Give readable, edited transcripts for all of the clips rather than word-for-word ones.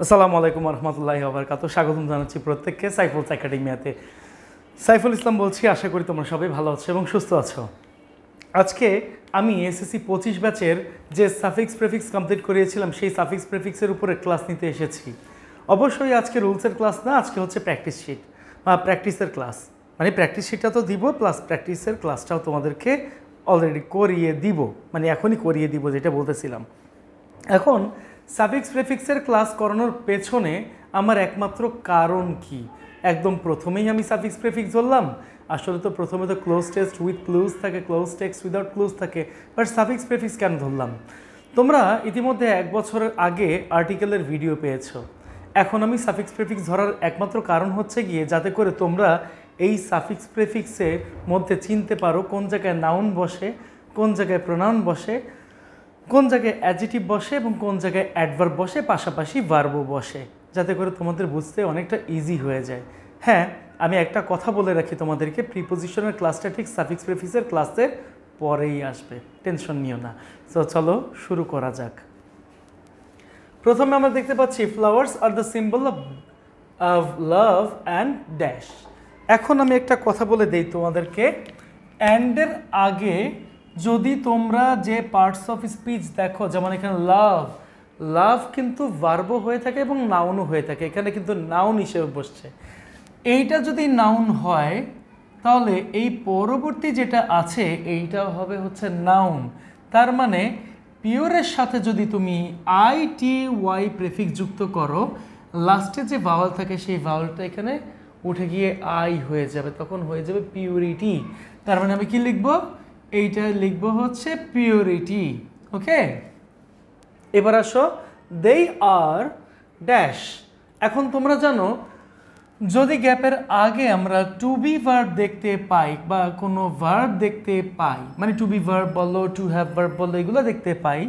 আসসালামু আলাইকুম রহমতুল্লাহি ওয়া বারাকাতুহু। স্বাগতম জানাচ্ছি প্রত্যেককে সাইফুলস একাডেমিয়াতে। সাইফুল ইসলাম বলছি, আশা করি তোমরা সবাই ভালো আছো এবং সুস্থ আছো। আজকে আমি এসএসসি 25 ব্যাচের যে সাফিক্স প্রেফিক্স কমপ্লিট করিয়েছিলাম সেই সাফিক্স প্রেফিক্সের উপরে ক্লাস নিতে এসেছি। অবশ্যই আজকে রুলসের ক্লাস না, আজকে হচ্ছে প্র্যাকটিস শিট বা প্র্যাকটিসের ক্লাস। মানে প্র্যাকটিস শিটটা তো দিব, প্লাস প্র্যাকটিসের ক্লাসটাও তোমাদেরকে অলরেডি করিয়ে দিব, মানে এখনই করিয়ে দিব যেটা বলতেছিলাম। এখন সাফিক্স প্রেফিক্সের ক্লাস করানোর পেছনে আমার একমাত্র কারণ কি? একদম প্রথমেই আমি সাফিক্স প্রেফিক্স বললাম। আসলে তো প্রথমে তো ক্লোজ টেক্সট উইথ ক্লুজ থাকে, ক্লোজ টেক্সট উইদাউট ক্লুজ থাকে, বাট সাফিক্স প্রেফিক্স কেন ধরলাম? তোমরা ইতিমধ্যে 1 বছরের আগে আর্টিকেলের ভিডিও পেয়েছো। এখন আমি সাফিক্স প্রেফিক্স ধরার একমাত্র কারণ হচ্ছে গিয়ে যাতে করে তোমরা এই সাফিক্স প্রেফিক্সের মধ্যে চিনতে পারো কোন জায়গায় নাউন বসে, কোন জায়গায় প্রোনাউন বসে, কোন জায়গায় অ্যাডজেক্টিভ বসে এবং কোন জায়গায় অ্যাডভার্ব বসে, পাশাপাশি ভার্বও বসে, যাতে করে তোমাদের বুঝতে অনেকটা ইজি হয়ে যায়। হ্যাঁ, আমি একটা কথা বলে রাখি তোমাদেরকে, প্রিপোজিশনের ক্লাসটা ঠিক সাফিক্স প্রেফিক্সের ক্লাসের পরেই আসবে, টেনশন নিও না। তো চলো শুরু করা যাক। প্রথমে আমরা দেখতে পাচ্ছি flowers are the symbol of love and dash. এখন আমি একটা কথা বলে দেই তোমাদেরকে, অ্যান্ডের আগে যদি তোমরা যে পার্টস অফ স্পিচ দেখো, যেমন এখানে লাভ, লাভ কিন্তু ভার্বও হয়ে থাকে এবং নাউনও হয়ে থাকে, এখানে কিন্তু নাউন হিসেবে বসছে। এইটা যদি নাউন হয় তাহলে এই পরবর্তী যেটা আছে এইটাও হবে হচ্ছে নাউন। তার মানে পিওরের সাথে যদি তুমি ITY প্রেফিক্স যুক্ত করো, লাস্টে যে ভাওয়াল থাকে সেই ভাওয়ালটা এখানে উঠে গিয়ে আই হয়ে যাবে, তখন হয়ে যাবে পিউরিটি। তার মানে আমি কি লিখবো? এইটা লিখবো হচ্ছে পিউরিটি। ওকে, এবার আসো দে আর ড্যাশ। এখন তোমরা জানো যদি গ্যাপের আগে আমরা টু বি ভার্ব দেখতে পাই বা কোনো ভার্ব দেখতে পাই, মানে টু বি ভার্ব বলো, টু হ্যাভ ভার্ব বলো, এগুলো দেখতে পাই,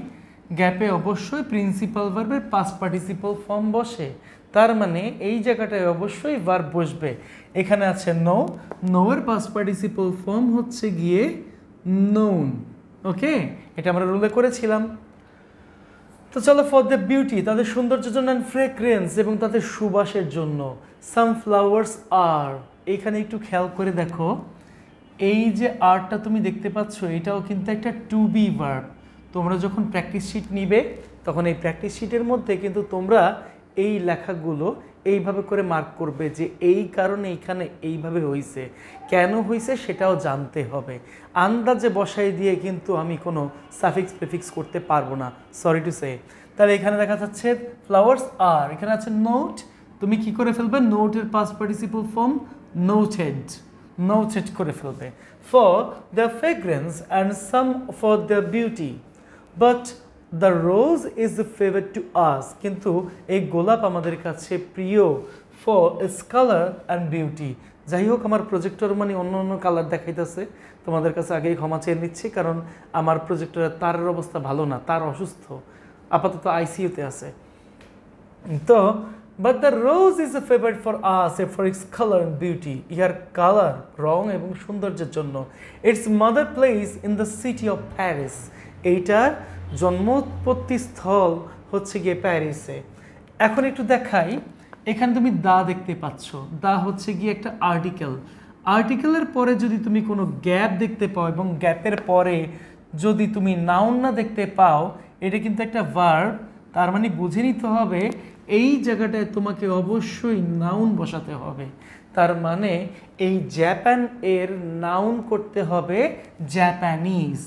গ্যাপে অবশ্যই প্রিন্সিপাল ভার্বের পাস্ট পার্টিসিপল ফর্ম বসে। তার মানে এই জায়গাটায় অবশ্যই ভার্ব বসবে। এখানে আছে নো, নোয়ের পাস্ট পার্টিসিপল ফর্ম হচ্ছে গিয়ে নোন। ওকে, এটা আমরা রুলে করেছিলাম। তো চলো, ফর দ্য বিউটি, তাদের সৌন্দর্যের জন্য, অ্যান্ড ফ্রেগ্রেন্স, এবং তাদের সুবাসের জন্য। সাম ফ্লাওয়ার্স আর, এইখানে একটু খেয়াল করে দেখো, এই যে আরটা তুমি দেখতে পাচ্ছ এটাও কিন্তু একটা টু বি ভার্ব। তোমরা যখন প্র্যাকটিস শিট নিবে তখন এই প্র্যাকটিস শিটের মধ্যে কিন্তু তোমরা এই লেখাগুলো এইভাবে করে মার্ক করবে যে এই কারণে এইখানে এইভাবে হয়েছে, কেন হয়েছে সেটাও জানতে হবে। আন্দাজে বসাই দিয়ে কিন্তু আমি কোনো সাফিক্স প্রেফিক্স করতে পারবো না, সরি টু সে। তাহলে এখানে দেখা যাচ্ছে ফ্লাওয়ার্স আর, এখানে আছে নোট, তুমি কি করে ফেলবে? নোটের past participle form noted, noted করে ফেলবে। For the fragrance and some for the beauty, but the rose is the favourite to us, কিন্তু এই গোলাপ আমাদের কাছে প্রিয়। For its colour and beauty. যাই হোক, আমার প্রজেক্টর মানে অন্য অন্য কালার দেখাইতেছে, তোমাদের কাছে আগেই ক্ষমা চেয়ে নিচ্ছি, কারণ আমার প্রজেক্টরের তারের অবস্থা ভালো না, তার অসুস্থ, আপাতত আইসিইউতে আছে। তো but the rose is a favourite for us for its colour and beauty, ইহার কালার, রং এবং সৌন্দর্যের জন্য। It's mother place in the city of Paris, এইটার জন্মোৎপত্তি স্থল হচ্ছে গিয়ে প্যারিসে। এখন একটু দেখাই, এখানে তুমি দা দেখতে পাচ্ছ, দা হচ্ছে গিয়ে একটা আর্টিকেল। আর্টিকেলের পরে যদি তুমি কোনো গ্যাপ দেখতে পাও এবং গ্যাপের পরে যদি তুমি নাউন না দেখতে পাও, এটা কিন্তু একটা ভার্ব। তার মানে বুঝে নিতে হবে এই জায়গাটায় তোমাকে অবশ্যই নাউন বসাতে হবে। তার মানে এই জাপান এর নাউন করতে হবে জাপানিজ,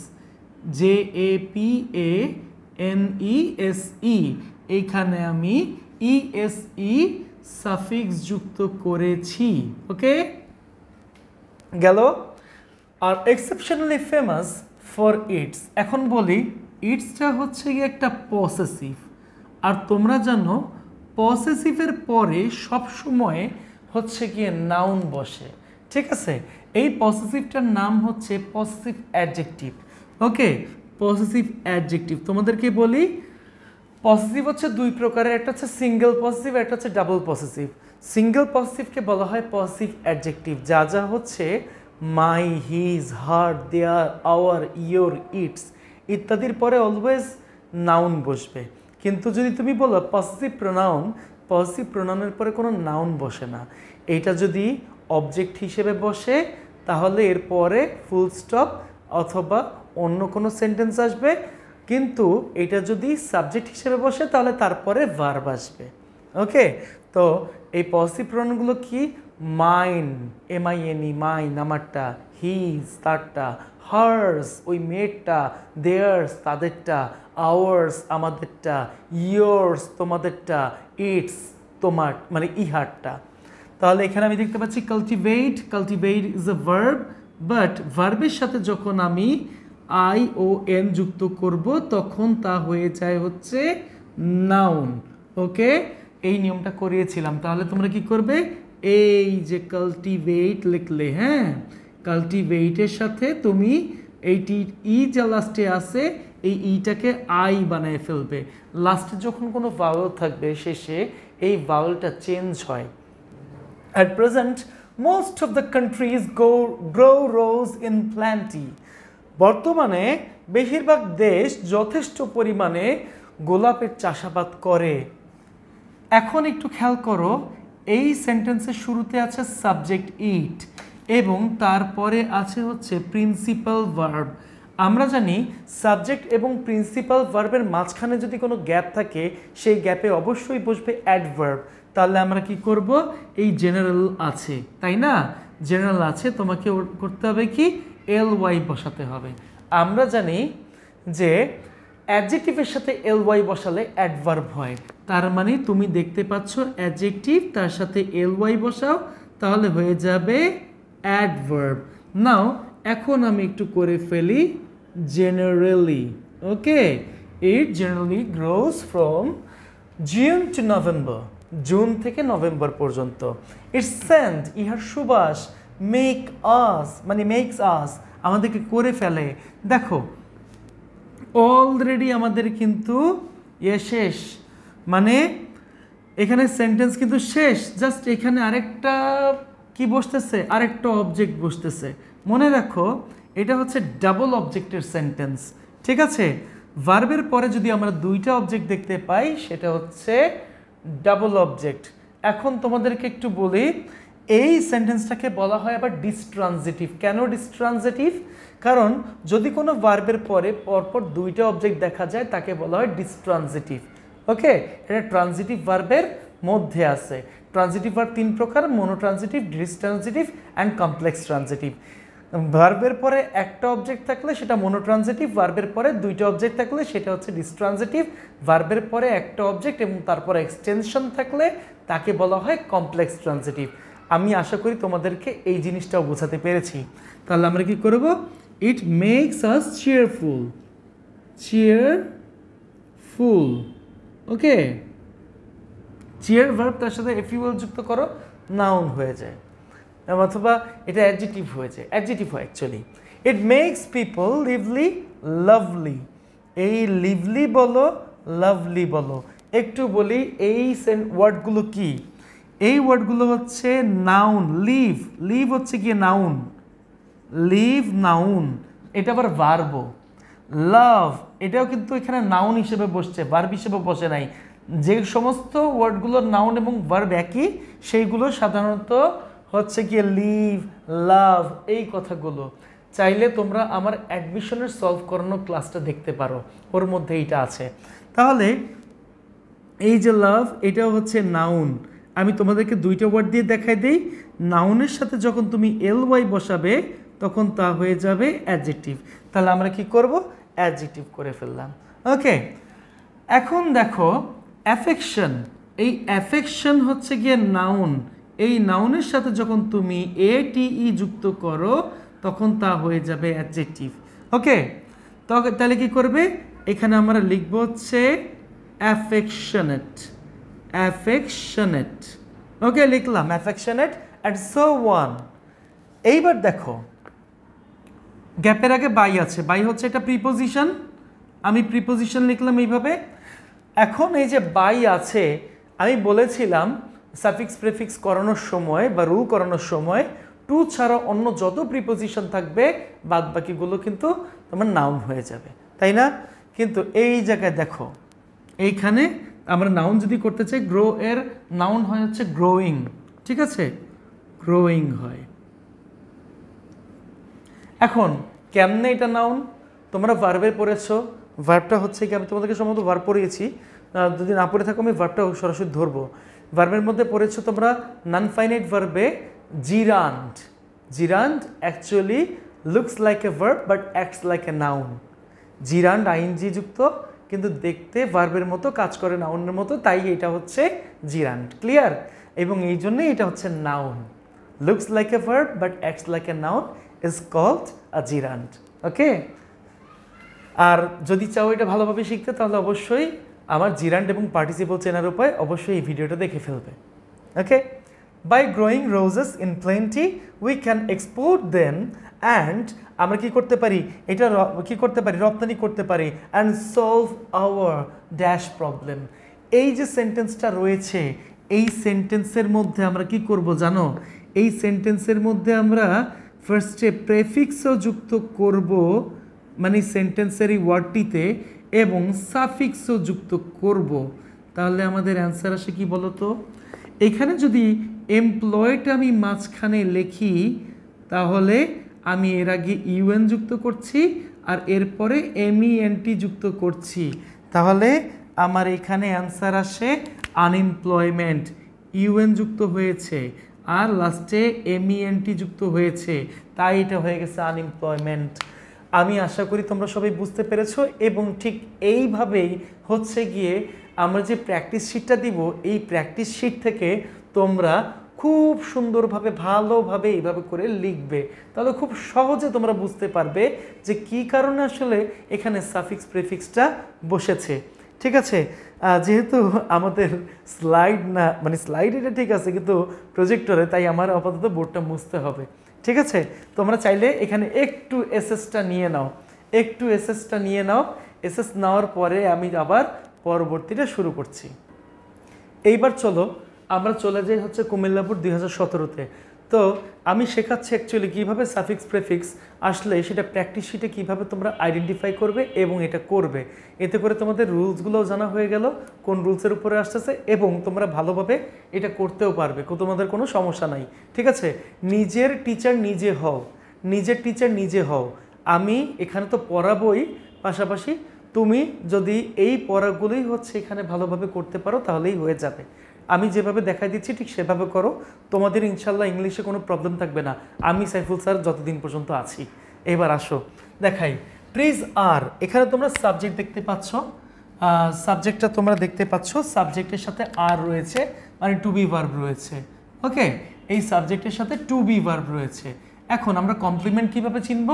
JAPANESE। এইখানে আমি ESE সাফিক্স যুক্ত করেছি। ওকে, গেল। আর এক্সেপশনালি ফেমাস ফর ইটস, এখন বলি ইটসটা হচ্ছে গিয়ে একটা পসেসিভ, আর তোমরা জানো পসেসিভের পরে সবসময় হচ্ছে গিয়ে নাউন বসে, ঠিক আছে? এই পসেসিভটার নাম হচ্ছে পসেসিভ অ্যাডজেক্টিভ। ওকে, পসেসিভ অ্যাডজেক্টিভ তোমাদেরকে বলি, পসেসিভ হচ্ছে দুই প্রকারের, একটা হচ্ছে সিঙ্গেল পসেসিভ, একটা হচ্ছে ডাবল পসেসিভ। সিঙ্গেল পসেসিভকে বলা হয় পসেসিভ অ্যাডজেক্টিভ, যা যা হচ্ছে my, his, her, their, our, your, its ইত্যাদির পরে অলওয়েজ নাউন বসবে। কিন্তু যদি তুমি বলো পসেসিভ প্রোনাউন, পসেসিভ প্রোনাউনের পরে কোনো নাউন বসে না। এইটা যদি অবজেক্ট হিসেবে বসে তাহলে এরপরে ফুল স্টপ অথবা অন্য কোনো সেন্টেন্স আসবে, কিন্তু এটা যদি সাবজেক্ট হিসেবে বসে তাহলে তারপরে ভার্ব আসবে। ওকে, তো এই পসেসিভ প্রোনাউনগুলো কি? মাইন, MINE, মাইন আমারটা, হিজ তারটা, হার্স ওই মেয়েরটা, দেয়ার্স তাদেরটা, আওয়ার্স আমাদেরটা, ইয়োর্স তোমাদেরটা, ইটস তোমার মানে ইহারটা। তাহলে এখানে আমি দেখতে পাচ্ছি cultivate, cultivate is a verb, but ভার্বের সাথে যখন আমি ION যুক্ত করব তখন তা হয়ে যায় হচ্ছে নাউন। ওকে, এই নিয়মটা করিয়েছিলাম। তাহলে তোমরা কি করবে? এই যে কাল্টিভেট লিখলে, হ্যাঁ, কাল্টিভেটের সাথে তুমি এইটি ই যা লাস্টে আছে এই ইটাকে আই বানিয়ে ফেলবে। লাস্টে যখন কোনো ভাওয়েল থাকবে শেষে এই ভাওয়েলটা চেঞ্জ হয়। At present, most of the countries grow rose in plenty. বর্তমানে বেশিরভাগ দেশ যথেষ্ট পরিমাণে গোলাপের চাষাবাদ করে। এখন একটু খেয়াল করো, এই সেন্টেন্সের শুরুতে আছে সাবজেক্ট ইট এবং তারপরে আছে হচ্ছে প্রিন্সিপাল ভার্ব। আমরা জানি সাবজেক্ট এবং প্রিন্সিপাল ভার্বের মাঝখানে যদি কোনো গ্যাপ থাকে সেই গ্যাপে অবশ্যই বসবে অ্যাডভার্ব। তাহলে আমরা কি করব? এই জেনারেল আছে, তাই না? জেনারেল আছে, তোমাকে করতে হবে কি? LY বসাতে হবে। আমরা জানি যে অ্যাডজেক্টিভের সাথে LY বসালে অ্যাডভার্ব হয়, তার মানে তুমি দেখতে পাচ্ছ অ্যাডজেক্টিভ তার সাথে LY বসাও তাহলে হয়ে যাবে অ্যাডভার্ব। নাও এখন আমি একটু করে ফেলি generally. Okay, it generally grows from June to November, June থেকে নভেম্বর পর্যন্ত। ইটস সেন্ট, ইহার সুবাস, মেক আস মানে মেক্স আস আমাদেরকে করে ফেলে। দেখো অলরেডি আমাদের কিন্তু শেষ, মানে এখানে সেন্টেন্স কিন্তু শেষ, জাস্ট এখানে আরেকটা কি বসতেছে? আরেকটা অবজেক্ট বসতেছে। মনে রাখো এটা হচ্ছে ডাবল অবজেক্টের সেন্টেন্স, ঠিক আছে? ভার্বের পরে যদি আমরা দুইটা অবজেক্ট দেখতে পাই সেটা হচ্ছে ডাবল অবজেক্ট। এখন তোমাদেরকে একটু বলি, এই সেন্টেন্সটাকে বলা হয় আবার ডিসট্রানজিটিভ। কেন ডিসট্রানজিটিভ? কারণ যদি কোনো ভার্বের পরে পরপর দুইটা অবজেক্ট দেখা যায় তাকে বলা হয় ডিসট্রানজিটিভ। ওকে, এটা ট্রানজিটিভ ভার্বের মধ্যে আছে। ট্রানজিটিভ ভার্ব তিন প্রকার: মোনোট্রানজিটিভ, ডিসট্রানজিটিভ অ্যান্ড কমপ্লেক্স ট্রানজিটিভ। ভার্বের পরে একটা অবজেক্ট থাকলে সেটা মোনোট্রানজিটিভ, ভার্বের পরে দুইটা অবজেক্ট থাকলে সেটা হচ্ছে ডিসট্রানজিটিভ, ভার্বের পরে একটা অবজেক্ট এবং তারপরে এক্সটেনশন থাকলে তাকে বলা হয় কমপ্লেক্স ট্রানজিটিভ। আমি আশা করি তোমাদেরকে এই জিনিসটাও বোঝাতে পেরেছি। তাহলে আমরা কি করব? It makes us cheerful, cheerful. Okay, cheer verb তার সাথে এফইউএল যুক্ত করো, নাউন হয়ে যায়, অথবা এটা অ্যাডজেক্টিভ হয়ে যায়, অ্যাডজেক্টিভ হয় actually. It makes people lively, lovely. এই লিভলি বলো, লাভলি বলো, একটু বলি এই ওয়ার্ডগুলো কি? এই ওয়ার্ডগুলো হচ্ছে নাউন। লিভ, লিভ হচ্ছে গিয়ে নাউন, লিভ নাউন, এটা আবার ভার্বও। লাভ এটাও কিন্তু এখানে নাউন হিসেবে বসছে, ভার্ব হিসেবে বসে নাই। যে সমস্ত ওয়ার্ডগুলোর নাউন এবং ভার্ব একই সেইগুলো সাধারণত হচ্ছে গিয়ে লিভ, লাভ এই কথাগুলো। চাইলে তোমরা আমার অ্যাডমিশনের সলভ করানো ক্লাসটা দেখতে পারো, ওর মধ্যে এইটা আছে। তাহলে এই যে লাভ এটাও হচ্ছে নাউন। আমি তোমাদেরকে দুইটা ওয়ার্ড দিয়ে দেখাই দিই। নাউনের সাথে যখন তুমি LY বসাবে তখন তা হয়ে যাবে অ্যাডজেক্টিভ। তাহলে আমরা কি করব? অ্যাডজেক্টিভ করে ফেললাম। ওকে, এখন দেখো অ্যাফেকশন। এই অ্যাফেকশন হচ্ছে গিয়ে নাউন। এই নাউনের সাথে যখন তুমি ATE যুক্ত করো তখন তা হয়ে যাবে অ্যাডজেক্টিভ। ওকে, তাহলে কি করবে? এখানে আমরা লিখব হচ্ছে অ্যাফেকশনেট, অ্যাফেকশনেট। ওকে, লিখলাম অ্যাফেকশনেট অ্যান্ড সো ওয়ান। এইবার দেখো গ্যাপের আগে বাই আছে, বাই হচ্ছে এটা প্রিপোজিশন। আমি প্রিপোজিশন লিখলাম এইভাবে। এখন এই যে বাই আছে, আমি বলেছিলাম সাফিক্স প্রেফিক্স করানোর সময় বা রুল করানোর সময় টু ছাড়া অন্য যত প্রিপোজিশন থাকবে বাদ বাকিগুলো কিন্তু তোমার নাউন হয়ে যাবে, তাই না? কিন্তু এই জায়গায় দেখো, এইখানে আমরা নাউন যদি করতে চাই গ্রো এর নাউন হয় হচ্ছে গ্রোয়িং, ঠিক আছে, গ্রোয়িং হয়। এখন কেমনে এটা নাউন? তোমরা ভার্বে পড়েছো, ভার্বটা হচ্ছে কি, আমি তোমাদেরকে সম্ভবত ভার্ব পড়িয়েছি, যদি না পড়ে থাকো আমি ভার্বটা সরাসরি ধরবো। ভার্বের মধ্যে পড়েছো তোমরা নন ফাইনাইট ভার্বে gerund. Gerund actually looks like a verb but acts like a noun. Gerund ING যুক্ত, কিন্তু দেখতে ভার্বের মতো, কাজ করে নাউনের মতো, তাই এটা হচ্ছে জিরান্ড। ক্লিয়ার? এবং এই জন্যই এটা হচ্ছে noun. Looks like a verb but acts like a noun is called a gerund. Okay? আর যদি চাও এটা ভালোভাবে শিখতে, তাহলে অবশ্যই আমার জিরান্ড এবং পার্টিসিপল চেনার উপায় অবশ্যই এই ভিডিওটা দেখে ফেলবে। Okay? By growing roses in plenty we can export them and আমরা কি করতে পারি, এটা কি করতে পারি, রপ্তানি করতে পারি, and solve hour dash problem. এই যে সেন্টেন্সটা রয়েছে, এই সেন্টেন্সের মধ্যে আমরা কি করব জানো? এই সেন্টেন্সের মধ্যে আমরা ফার্স্টে প্রেফিক্সও যুক্ত করব, মানে সেন্টেন্সের এই ওয়ার্ডটিতে, এবং সাফিক্সও যুক্ত করব। তাহলে আমাদের অ্যান্সার আসে কি বলো তো? এখানে যদি এমপ্লয়েটা আমি মাঝখানে লিখি, তাহলে আমি এর আগে ইউএন যুক্ত করছি আর এরপরে এমইএনটি যুক্ত করছি, তাহলে আমার এখানে অ্যান্সার আসে আনএমপ্লয়মেন্ট। ইউএন যুক্ত হয়েছে আর লাস্টে এমইএনটি যুক্ত হয়েছে, তাই এটা হয়ে গেছে আনএমপ্লয়মেন্ট। আমি আশা করি তোমরা সবাই বুঝতে পেরেছো। এবং ঠিক এইভাবেই হচ্ছে গিয়ে আমরা যে প্র্যাকটিস শিটটা দিব, এই প্র্যাকটিস শিট থেকে তোমরা খুব সুন্দরভাবে ভালোভাবে এইভাবে করে লিখবে, তাহলে খুব সহজে তোমরা বুঝতে পারবে যে কী কারণে আসলে এখানে সাফিক্স প্রিফিক্সটা বসেছে। ঠিক আছে? যেহেতু আমাদের স্লাইড না, মানে স্লাইড এটা ঠিক আছে কিন্তু প্রজেক্টরে, তাই আমার আপাতত বোর্ডটা মুছতে হবে। ঠিক আছে? তোমরা চাইলে এখানে একটু এসএসটা নিয়ে নাও, একটু এসএসটা নিয়ে নাও। এসএস নেওয়ার পরে আমি আবার পরবর্তীটা শুরু করছি। এইবার চলো আমরা চলে যাই হচ্ছে কুমিল্লা বোর্ড 2017-তে। তো আমি শেখাচ্ছি অ্যাকচুয়ালি কীভাবে সাফিক্স প্রেফিক্স আসলে সেটা প্র্যাকটিস শিটে কীভাবে তোমরা আইডেন্টিফাই করবে এবং এটা করবে। এতে করে তোমাদের রুলসগুলোও জানা হয়ে গেল, কোন রুলসের উপরে আসতেছে, এবং তোমরা ভালোভাবে এটা করতেও পারবে, তোমাদের কোনো সমস্যা নাই। ঠিক আছে? নিজের টিচার নিজে হও, নিজের টিচার নিজে হও। আমি এখানে তো পড়াবই, পাশাপাশি তুমি যদি এই পড়াগুলোই হচ্ছে এখানে ভালোভাবে করতে পারো তাহলেই হয়ে যাবে। আমি যেভাবে দেখাই দিচ্ছি ঠিক সেভাবে করো, তোমাদের ইনশাল্লাহ ইংলিশে কোনো প্রবলেম থাকবে না। আমি সাইফুল স্যার যতদিন পর্যন্ত আছি। এবার আসো দেখাই। প্রিজ আর, এখানে তোমরা সাবজেক্ট দেখতে পাচ্ছ, সাবজেক্টটা তোমরা দেখতে পাচ্ছ, সাবজেক্টের সাথে আর রয়েছে, মানে টু বি ভার্ব রয়েছে। ওকে? এই সাবজেক্টের সাথে টু বি ভার্ব রয়েছে। এখন আমরা কমপ্লিমেন্ট কীভাবে চিনব?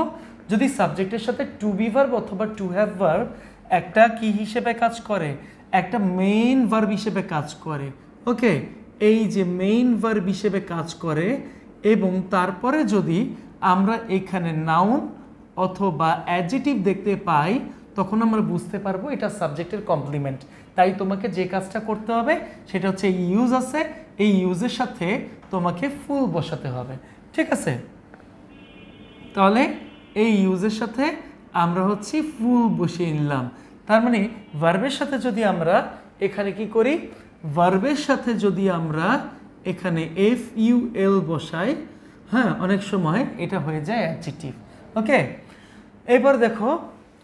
যদি সাবজেক্টের সাথে টু বি ভার্ব অথবা টু হ্যাভ ভার্ব একটা কি হিসেবে কাজ করে, একটা মেইন ভার্ব হিসেবে কাজ করে। ওকে? এই যে মেইন ভার্ব হিসেবে কাজ করে, এবং তারপরে যদি আমরা এখানে নাউন অথবা অ্যাডজেটিভ দেখতে পাই, তখন আমরা বুঝতে পারবো এটা সাবজেক্টের কমপ্লিমেন্ট। তাই তোমাকে যে কাজটা করতে হবে সেটা হচ্ছে ইউজ আছে, এই ইউজের সাথে তোমাকে ফুল বসাতে হবে। ঠিক আছে? তাহলে এই ইউজের সাথে আমরা হচ্ছে ফুল বসিয়ে নিলাম। তার মানে ভার্বের সাথে যদি আমরা এখানে কি করি, ভার্বের সাথে যদি আমরা এখানে এফ ইউ এল বসাই, হ্যাঁ, অনেক সময় এটা হয়ে যায় অ্যাডজেক্টিভ। ওকে? এবার দেখো,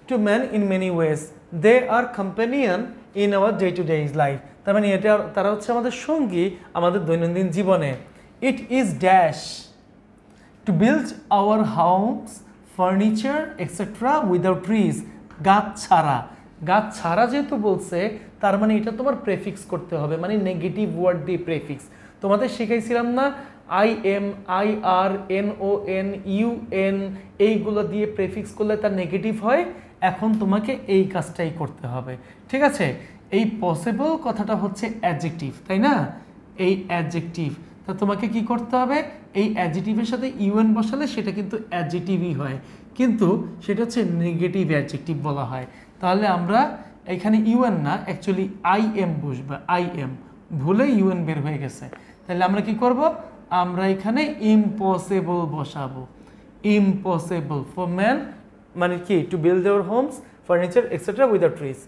to man in many ways they are companion in our day to day life. তার মানে এটা তারা হচ্ছে আমাদের সঙ্গী আমাদের দৈনন্দিন জীবনে। It is dash to build our house furniture etcetera without trees. গাছ ছাড়া, গাছ ছাড়া যেহেতু বলছে, তার মানে এটা তোমার প্রেফিক্স করতে হবে, মানে নেগেটিভ ওয়ার্ড দিয়ে প্রেফিক্স। তোমাদের শিখাইছিলাম না, I M, I R, N O N, U N, এইগুলো দিয়ে প্রেফিক্স করলে তার নেগেটিভ হয়। এখন তোমাকে এই কাজটাই করতে হবে। ঠিক আছে? এই পসিবল কথাটা হচ্ছে অ্যাডজেক্টিভ, তাই না? এই অ্যাডজেক্টিভ, তা তোমাকে কি করতে হবে, এই অ্যাডজেক্টিভের সাথে ইউএন বসালে সেটা কিন্তু অ্যাডজেক্টিভই হয়, কিন্তু সেটা হচ্ছে নেগেটিভ অ্যাডজেক্টিভ বলা হয়। তাহলে আমরা এখানে ইউএন না, অ্যাকচুয়ালি আই এম বসবে, আই এম, ভুলে ইউএন বের হয়ে গেছে। তাহলে আমরা কি করব, আমরা এখানে ইম্পসিবল বসাবো। ইম্পসিবল ফর ম্যান, মানে কি, to build their homes furniture etcetera without trees.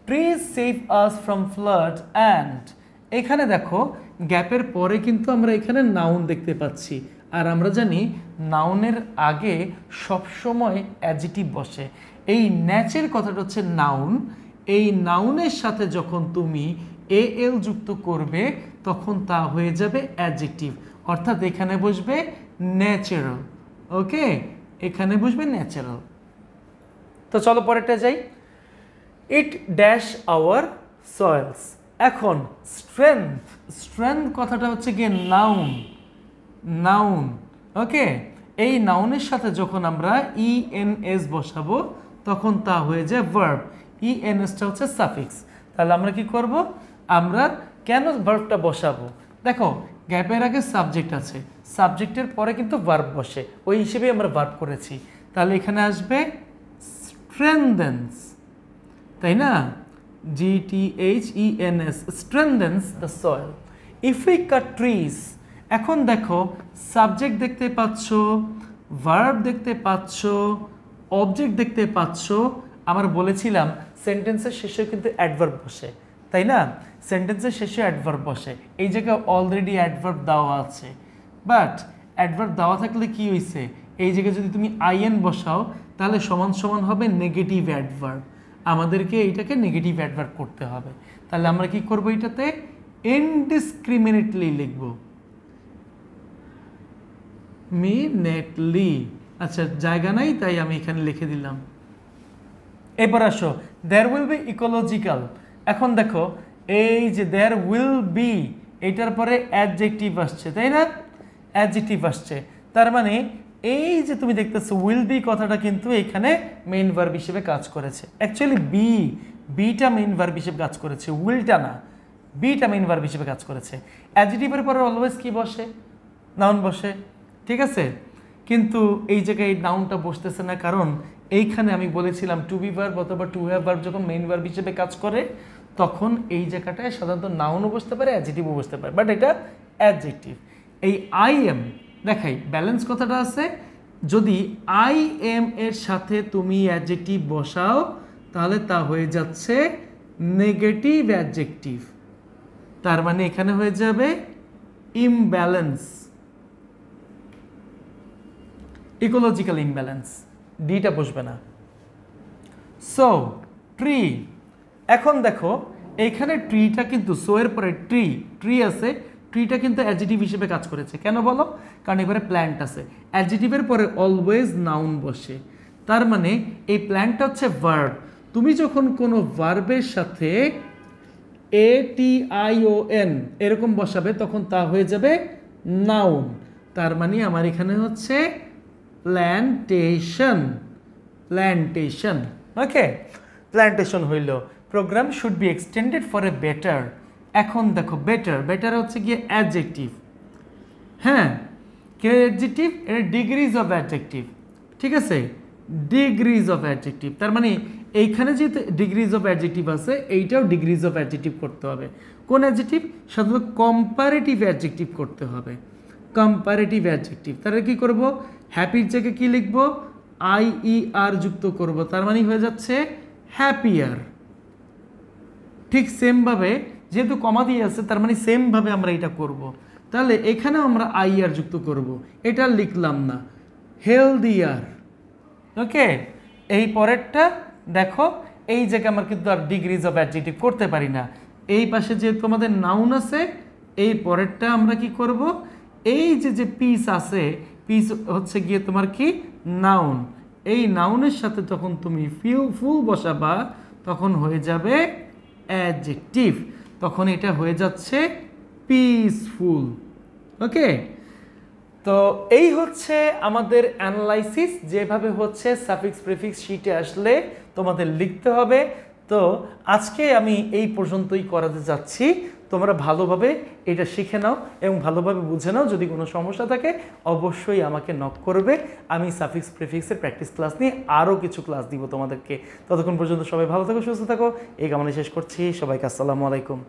Trees save us from flood and, এখানে দেখো গ্যাপের পরে কিন্তু আমরা এখানে নাউন দেখতে পাচ্ছি, আর আমরা জানি নাউনের আগে সবসময় অ্যাডজেক্টিভ বসে। এই ন্যাচের কথাটা হচ্ছে নাউন, এই নাউনের সাথে যখন তুমি এল যুক্ত করবে তখন তা হয়ে যাবে অ্যাডজেক্টিভ, অর্থাৎ এখানে বসবে ন্যাচারাল। ওকে, এখানে বসবে ন্যাচারাল। তো চলো পরেরটা যাই। It dash our soil's. এখন স্ট্রেংথ, স্ট্রেংথ কথাটা হচ্ছে গিয়ে নাউন, নাউন। ওকে, এই নাউনের সাথে যখন আমরা ইএনএস বসাবো তখন তা হয়ে যায় ভার্ব। ইএনএসটা হচ্ছে সাফিক্স। তাহলে আমরা কি করব, আমরা কেন ভার্বটা বসাবো, দেখো গ্যাপের আগে সাবজেক্ট আছে, সাবজেক্টের পরে কিন্তু ভার্ব বসে, ওই হিসেবে আমরা ভার্ব করেছি। তাহলে এখানে আসবে স্ট্রেংথেন্স, তাই না, GTHENS, strengthens the soil. If we cut trees, এখন দেখো সাবজেক্ট দেখতে পাচ্ছ, ভার্ব দেখতে পাচ্ছ, অবজেক্ট দেখতে পাচ্ছ। আমরা বলেছিলাম সেন্টেন্সের শেষে কিন্তু অ্যাডভার্ব বসে, তাই না, সেন্টেন্সের শেষে অ্যাডভার্ব বসে। এই জায়গায় অলরেডি অ্যাডভার্ব দেওয়া আছে, বাট অ্যাডভার্ব দেওয়া থাকলে কি হয়েছে, এই জায়গায় যদি তুমি আইএন বসাও তাহলে সমান সমান হবে নেগেটিভ অ্যাডভার্ব। আমাদেরকে এইটাকে নেগেটিভ অ্যাডভার্ব করতে হবে। তাহলে আমরা কি করব, এটাতে ইনডিসক্রিমিনেটলি লিখব, মিনেটলি। আচ্ছা, জায়গা নাই তাই আমি এখানে লিখে দিলাম। এবার আসো, দেয়ার উইল বি ইকোলজিক্যাল। এখন দেখো এই যে দেয়ার উইল বি, এটার পরে অ্যাডজেক্টিভ আসছে, তাই না, অ্যাডজেক্টিভ আসছে। তার মানে এই যে তুমি দেখতেছো উইল বি কথাটা কিন্তু এখানে মেইন ভার্ব হিসেবে কাজ করেছে। অ্যাকচুয়ালি বিটা মেইন ভার্ব হিসেবে কাজ করেছে, উইলটা না, বিটা মেইন ভার্ব হিসেবে কাজ করেছে। অ্যাডজেক্টিভের পরে অলওয়েজ কি বসে, নাউন বসে, ঠিক আছে। কিন্তু এই জায়গায় এই নাউনটা বসতেছে না, কারণ এইখানে আমি বলেছিলাম টু বি ভার্ব অথবা টু হ্যাভ ভার্ব যখন মেইন ভার্ব হিসেবে কাজ করে তখন এই জায়গাটায় সাধারণত নাউনও বসতে পারে, অ্যাডজেক্টিভও বসতে পারে, বাট এটা অ্যাডজেক্টিভ। এই আই এম দেখাই ব্যালেন্স কথাটা আছে, যদি আই এম এর সাথে তুমি অ্যাডজেক্টিভ বসাও তাহলে তা হয়ে যাচ্ছে নেগেটিভ অ্যাডজেক্টিভ, তার মানে এখানে হয়ে যাবে ইমব্যালেন্স, ইকোলজিক্যাল ইমব্যালেন্স, ডিটা বসবে না। সো ট্রি, এখন দেখো এইখানে ট্রিটা কিন্তু সো এর পরে ট্রি আছে, ট্রিটা কিন্তু অ্যাডজেক্টিভ হিসেবে কাজ করেছে। কেন বলো, কারণ এবারে প্ল্যান্ট আছে, অ্যাডজেক্টিভের পরে অলওয়েজ নাউন বসে, তার মানে এই প্ল্যান্টটা হচ্ছে ভার্ব। তুমি যখন কোনো ভার্বের সাথে ATION এরকম বসাবে তখন তা হয়ে যাবে নাউন, তার মানে আমার এখানে হচ্ছে প্ল্যান্টেশন, প্ল্যান্টেশন। ওকে, প্ল্যান্টেশন হইল programme should be extended for a better. এখন দেখো বেটার, বেটার হচ্ছে গিয়ে অ্যাডজেক্টিভ, হ্যাঁ, কে অ্যাডজেক্টিভ, এটা ডিগ্রিজ অফ অ্যাডজেক্টিভ, ঠিক আছে, ডিগ্রিজ অফ অ্যাডজেক্টিভ। তার মানে এইখানে যেহেতু ডিগ্রিজ অফ অ্যাডজেক্টিভ আছে, এইটাও ডিগ্রিজ অফ অ্যাডজেক্টিভ করতে হবে। কোন অ্যাডজেক্টিভ, সাধারণত কম্পারেটিভ অ্যাডজেক্টিভ করতে হবে, কম্পারেটিভ অ্যাডজেক্টিভ। তাহলে কি করব, হ্যাপির জায়গায় কি লিখব, IER যুক্ত করব, তার মানে হয়ে যাচ্ছে হ্যাপিয়ার। ঠিক সেমভাবে যেহেতু কমা দিয়ে আছে তার মানে সেমভাবে আমরা এটা করব। তাহলে এখানেও আমরা IER যুক্ত করব, এটা লিখলাম না, হেলদিয়ার। ওকে, এই পরেরটা দেখো, এই জায়গায় আমরা কিন্তু আর ডিগ্রিজ অফ অ্যাডজেক্টিভ করতে পারি না, এই পাশে যেহেতু আমাদের নাউন আছে, এই পরেরটা আমরা কি করব, এই যে পিস আছে, পিস হচ্ছে গিয়ে তোমার কি নাউন, এই নাউনের সাথে তখন তুমি ফুল বসাবা তখন হয়ে যাবে অ্যাডজেক্টিভ, তখন এটা হয়ে যাচ্ছে পিসফুল। ওকে, তো এই হচ্ছে আমাদের অ্যানালাইসিস, যেভাবে হচ্ছে সাফিক্স প্রিফিক্স শিটে আসলে তোমাদের লিখতে হবে। তো আজকে আমি এই পর্যন্তই করাতে যাচ্ছি, তোমরা ভালোভাবে এটা শিখে নাও এবং ভালোভাবে বুঝে নাও। যদি কোনো সমস্যা থাকে অবশ্যই আমাকে নক করবে, আমি সাফিক্স প্রিফিক্সের প্র্যাকটিস ক্লাস নিয়ে আরও কিছু ক্লাস দিব তোমাদেরকে। ততক্ষণ পর্যন্ত সবাই ভালো থাকো, সুস্থ থাকো, এই কামনা শেষ করছি। সবাইকে আসসালামু আলাইকুম।